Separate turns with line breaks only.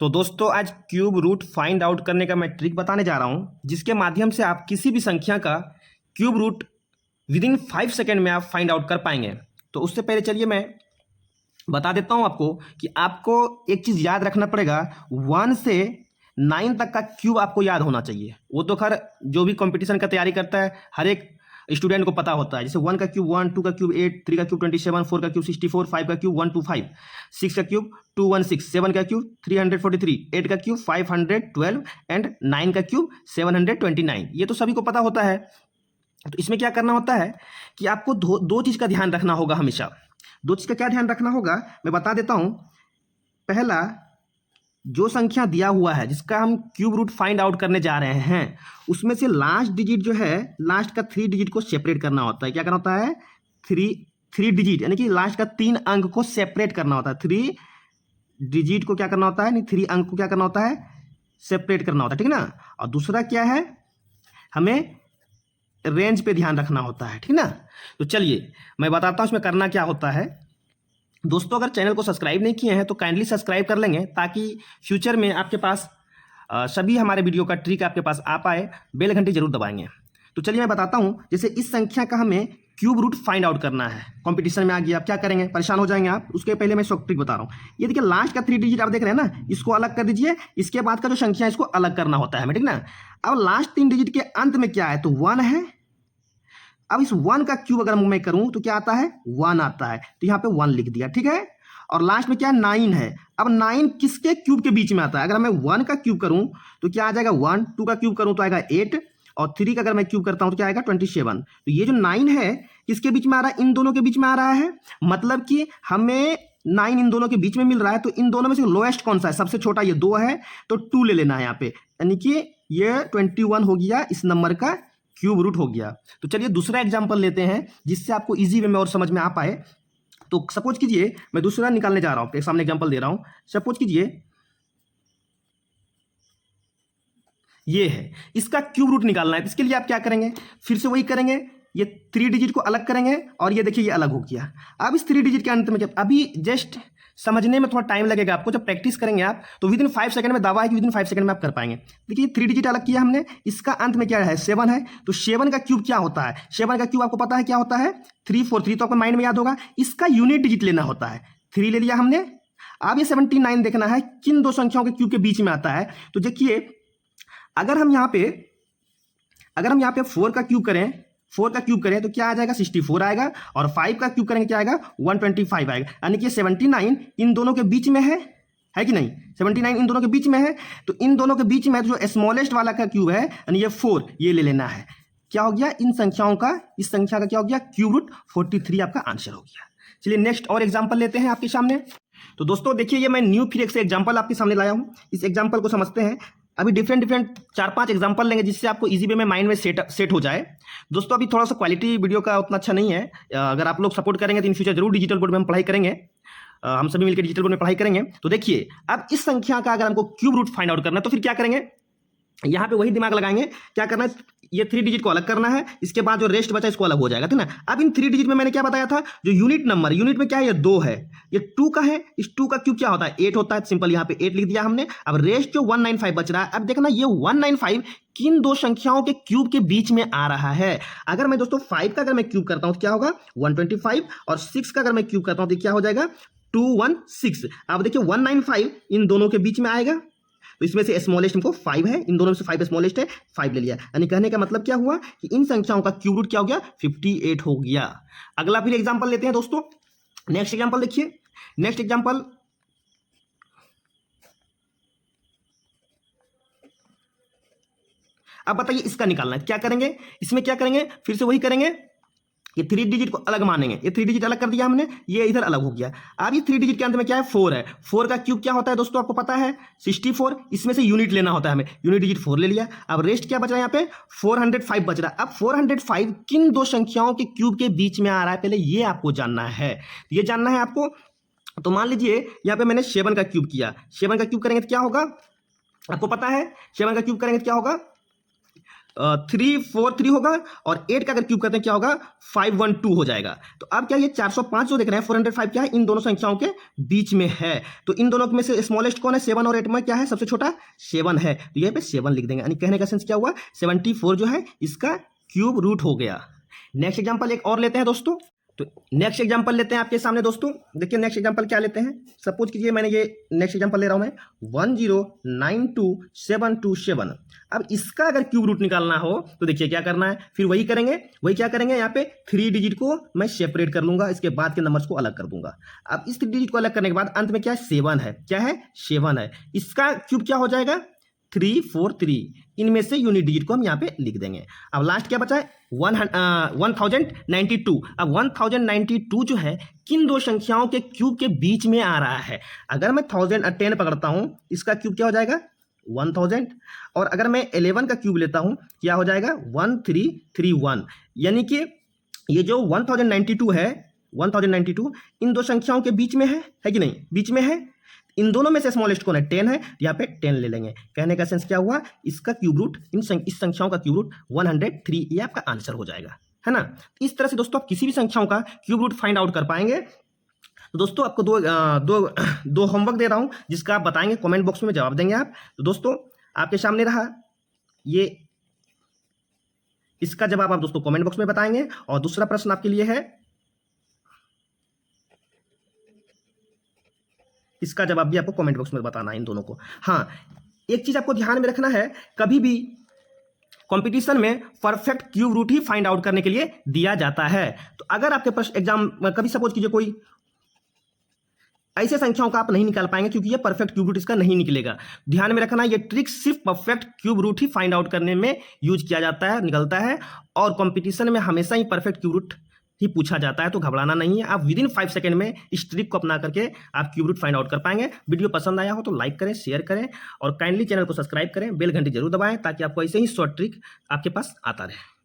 तो दोस्तों आज क्यूब रूट फाइंड आउट करने का मैं ट्रिक बताने जा रहा हूं, जिसके माध्यम से आप किसी भी संख्या का cube root within 5 second में आप फाइंड आउट कर पाएंगे। तो उससे पहले चलिए मैं बता देता हूं आपको कि आपको एक चीज़ याद रखना पड़ेगा। 1 से 9 तक का क्यूब आपको याद होना चाहिए। वो तो खैर जो भी कंपटीशन का तैयारी करता है हर एक स्टूडेंट को पता होता है। जैसे 1 का क्यूब 1, 2 का क्यूब 8, 3 का क्यूब 27, 4 का क्यूब 64, 5 का क्यूब 125, 6 का क्यूब 216, 7 का क्यूब 343, 8 का क्यूब 512 एंड 9 का क्यूब 729। ये तो सभी को पता होता है। तो इसमें क्या करना होता है कि आपको दो चीज़ का ध्यान रखना होगा हमेशा। दो चीज़ का क्या ध्यान रखना होगा मैं बता देता हूँ। पहला, जो संख्या दिया हुआ है जिसका हम क्यूब रूट फाइंड आउट करने जा रहे हैं, उसमें से लास्ट डिजिट जो है, लास्ट का 3 डिजिट को सेपरेट करना होता है। क्या करना होता है? थ्री डिजिट यानी कि लास्ट का 3 अंक को सेपरेट करना होता है। 3 डिजिट को क्या करना होता है, नहीं 3 अंक को क्या करना होता है, सेपरेट करना होता है, ठीक ना। और दूसरा क्या है, हमें रेंज पे ध्यान रखना होता है, ठीक ना। तो चलिए मैं बताता हूँ इसमें करना क्या होता है। दोस्तों अगर चैनल को सब्सक्राइब नहीं किए हैं तो काइंडली सब्सक्राइब कर लेंगे, ताकि फ्यूचर में आपके पास सभी हमारे वीडियो का ट्रिक आपके पास आ पाए। बेल घंटी जरूर दबाएंगे। तो चलिए मैं बताता हूं। जैसे इस संख्या का हमें क्यूब रूट फाइंड आउट करना है, कंपटीशन में आ गया, आप क्या करेंगे, परेशान हो जाएंगे आप। उसके पहले मैं शॉर्ट ट्रिक बता रहा हूँ। ये देखिए लास्ट का 3 डिजिट आप देख रहे हैं ना, इसको अलग कर दीजिए। इसके बाद का जो संख्या है इसको अलग करना होता है हमें, ठीक ना। अब लास्ट 3 डिजिट के अंत में क्या है, तो 1 है। अब इस 1 का क्यूब अगर मैं करूं तो क्या आता है, 1 आता है। तो यहाँ पे 1 लिख दिया, ठीक है। और लास्ट में क्या है, 9 है। अब 9 किसके क्यूब के बीच में आता है? अगर मैं 1 का क्यूब करूं तो क्या आ जाएगा 1, 2 का क्यूब करूं तो आएगा 8, और 3 का अगर मैं क्यूब करता हूं तो क्या आएगा 27। तो ये जो 9 है किसके बीच में आ रहा है, इन दोनों के बीच में आ रहा है। मतलब कि हमें 9 इन दोनों के बीच में मिल रहा है। तो इन दोनों में से लोएस्ट कौन सा है, सबसे छोटा ये 2 है, तो 2 ले लेना है यहाँ पे। यानी कि ये 21 हो गया, इस नंबर का क्यूब रूट हो गया। तो चलिए दूसरा एग्जाम्पल लेते हैं जिससे आपको इजी वे में और समझ में आ पाए। तो सपोज कीजिए मैं दूसरा निकालने जा रहा हूं, सामने एग्जांपल दे रहा हूं। सपोज कीजिए ये है, इसका क्यूब रूट निकालना है। तो इसके लिए आप क्या करेंगे, फिर से वही करेंगे, ये 3 डिजिट को अलग करेंगे और ये देखिए ये अलग हो गया। अब इस 3 डिजिट के अंत में अभी जस्ट समझने में थोड़ा टाइम लगेगा आपको। जब प्रैक्टिस करेंगे आप तो विद इन 5 सेकंड में, दावा है कि विद इन 5 सेकंड में आप कर पाएंगे। देखिए 3 डिजिट अलग किया हमने, इसका अंत में क्या है, 7 है। तो 7 का क्यूब क्या होता है, 7 का क्यूब आपको पता है क्या होता है, 343। तो आपको माइंड में याद होगा। इसका यूनिट डिजिट लेना होता है, 3 ले लिया हमने। अब ये 79 देखना है किन दो संख्याओं के क्यूब के बीच में आता है। तो देखिए अगर हम यहाँ पे 4 का क्यूब करें, 4 का क्यूब करें तो क्या आ जाएगा, 64 आएगा। और 5 का क्यूब करेंगे क्या आएगा, 125 आएगा। यानी कि 79 इन दोनों के बीच में है कि नहीं, 79 इन दोनों के बीच में है। तो इन दोनों के बीच में जो स्मॉलेस्ट वाला का क्यूब है, यानी ये 4, ये ले लेना है। क्या हो गया, इन संख्याओं का, इस संख्या का क्या हो गया, क्यूब रूट 43 आपका आंसर हो गया। चलिए नेक्स्ट और एग्जाम्पल लेते हैं आपके सामने। तो दोस्तों देखिए ये मैं न्यू फिर एक से एग्जाम्पल आपके सामने लाया हूँ। इस एग्जाम्पल को समझते हैं। अभी डिफरेंट 4-5 एग्जांपल लेंगे जिससे आपको इजी वे में माइंड में सेट हो जाए। दोस्तों अभी थोड़ा सा क्वालिटी वीडियो का उतना अच्छा नहीं है। अगर आप लोग सपोर्ट करेंगे तो इन फ्यूचर जरूर डिजिटल बोर्ड में हम पढ़ाई करेंगे। हम सभी मिलकर डिजिटल बोर्ड में पढ़ाई करेंगे। तो देखिए अब इस संख्या का अगर हमको क्यूब रूट फाइंड आउट करना है तो फिर क्या करेंगे, यहाँ पे वही दिमाग लगाएंगे। क्या करना है, ये 3 डिजिट को अलग करना है। इसके बाद जो रेस्ट बचा इसको अलग हो जाएगा, ठीक ना। अब इन 3 डिजिट में मैंने क्या बताया था, जो यूनिट नंबर, यूनिट में क्या है, ये 2 है, ये 2 का है। इस 2 का क्यूब क्या होता है, 8 होता है। सिंपल यहाँ पे 8 लिख दिया हमने। अब रेस्ट जो 195 बच रहा है, अब देखना ये 195 किन दो संख्याओं के क्यूब के बीच में आ रहा है। अगर मैं दोस्तों 5 का अगर मैं क्यूब करता हूं तो क्या होगा, 125, और 6 का अगर मैं क्यूब करता हूं तो क्या हो जाएगा, 216। अब देखिए 195 इन दोनों के बीच में आएगा। तो इसमें से स्मॉलेस्ट हमको 5 है, इन दोनों में से 5 स्मॉलेस्ट है, 5 ले लिया। यानी कहने का मतलब क्या हुआ कि इन संख्याओं का क्यूब रूट क्या हो गया, 58 हो गया। अगला फिर एग्जांपल लेते हैं दोस्तों। नेक्स्ट एग्जांपल देखिए, नेक्स्ट एग्जांपल अब बताइए इसका निकालना है। क्या करेंगे, इसमें क्या करेंगे, फिर से वही करेंगे। ये 3 डिजिट को अलग मानेंगे, ये 3 डिजिट अलग कर दिया हमने, ये इधर अलग हो गया। अब ये 3 डिजिट के अंत में क्या है, 4 है। 4 का क्यूब क्या होता है दोस्तों आपको पता है, 64। इसमें से यूनिट लेना होता है हमें, यूनिट डिजिट 4 ले लिया। अब रेस्ट क्या बच रहा है, यहाँ पे 405 बच रहा है। अब 405 किन दो संख्याओं के क्यूब के बीच में आ रहा है, पहले ये आपको जानना है। ये जानना है आपको। तो मान लीजिए यहाँ पे मैंने 7 का क्यूब किया, 7 का क्यूब करेंगे तो क्या होगा, आपको पता है 7 का क्यूब करेंगे तो क्या होगा, 343 होगा और 8 का अगर क्यूब करते हैं क्या होगा 512 हो जाएगा। तो अब क्या ये 405 जो देख रहे हैं 405 क्या है इन दोनों संख्याओं के बीच में है। तो इन दोनों में से स्मॉलेस्ट कौन है 7 और 8 में क्या है सबसे छोटा 7 है। तो यहाँ पे 7 लिख देंगे यानी कहने का सेंस क्या हुआ 74 जो है इसका क्यूब रूट हो गया। नेक्स्ट एग्जांपल एक और लेते हैं दोस्तों। तो नेक्स्ट एग्जांपल लेते हैं आपके सामने दोस्तों। देखिए नेक्स्ट एग्जांपल क्या लेते हैं। सपोज कीजिए मैंने ये नेक्स्ट एग्जांपल ले रहा हूं मैं 1092727। अब इसका अगर क्यूब रूट निकालना हो तो देखिए क्या करना है फिर वही क्या करेंगे यहाँ पे 3 डिजिट को मैं सेपरेट कर लूंगा इसके बाद के नंबर्स को अलग कर दूंगा। अब इस 3 डिजिट को अलग करने के बाद अंत में क्या है 7 है। क्या है 7 है। इसका क्यूब क्या हो जाएगा 343। इनमें से यूनिट डिजिट को हम यहाँ पे लिख देंगे। अब लास्ट क्या बचा है 1092। अब 1092 जो है किन दो संख्याओं के क्यूब के बीच में आ रहा है। अगर मैं 1010 पकड़ता हूं इसका क्यूब क्या हो जाएगा 1000 और अगर मैं 11 का क्यूब लेता हूं क्या हो जाएगा 1331। यानी कि ये जो 1092 है 1092 इन दो संख्याओं के बीच में है कि नहीं बीच में है। इन दोनों में से स्मॉलेस्ट कौन है 10 है यहाँ पे 10 ले लेंगे। कहने का सेंस क्या हुआ इसका क्यूब रूट इस संख्याओं का क्यूब रूट 103 ये आपका आंसर हो जाएगा है ना। इस तरह से दोस्तों आप किसी भी संख्याओं का क्यूब रूट फाइंड आउट कर पाएंगे। तो दोस्तों आपको दो होमवर्क दे रहा हूं जिसका आप बताएंगे कमेंट बॉक्स में जवाब देंगे आप। तो दोस्तों आपके सामने रहा ये इसका जवाब आप दोस्तों कमेंट बॉक्स में बताएंगे। और दूसरा प्रश्न आपके लिए है इसका जवाब भी आपको कमेंट बॉक्स में बताना है इन दोनों को। हाँ एक चीज आपको ध्यान में रखना है कभी भी कंपटीशन में परफेक्ट क्यूब रूट ही फाइंड आउट करने के लिए दिया जाता है। तो अगर आपके प्रश्न एग्जाम कभी सपोज कीजिए कोई ऐसे संख्याओं का आप नहीं निकाल पाएंगे क्योंकि ये परफेक्ट क्यूब रूट इसका नहीं निकलेगा। ध्यान में रखना ये ट्रिक सिर्फ परफेक्ट क्यूब रूट ही फाइंड आउट करने में यूज किया जाता है निकलता है। और कंपटीशन में हमेशा ही परफेक्ट क्यूब रूट ही पूछा जाता है। तो घबराना नहीं है आप विदिन 5 सेकंड में इस ट्रिक को अपना करके आप क्यूब रूट फाइंड आउट कर पाएंगे। वीडियो पसंद आया हो तो लाइक करें शेयर करें और काइंडली चैनल को सब्सक्राइब करें बेल घंटी जरूर दबाएं ताकि आपको ऐसे ही शॉर्ट ट्रिक आपके पास आता रहे।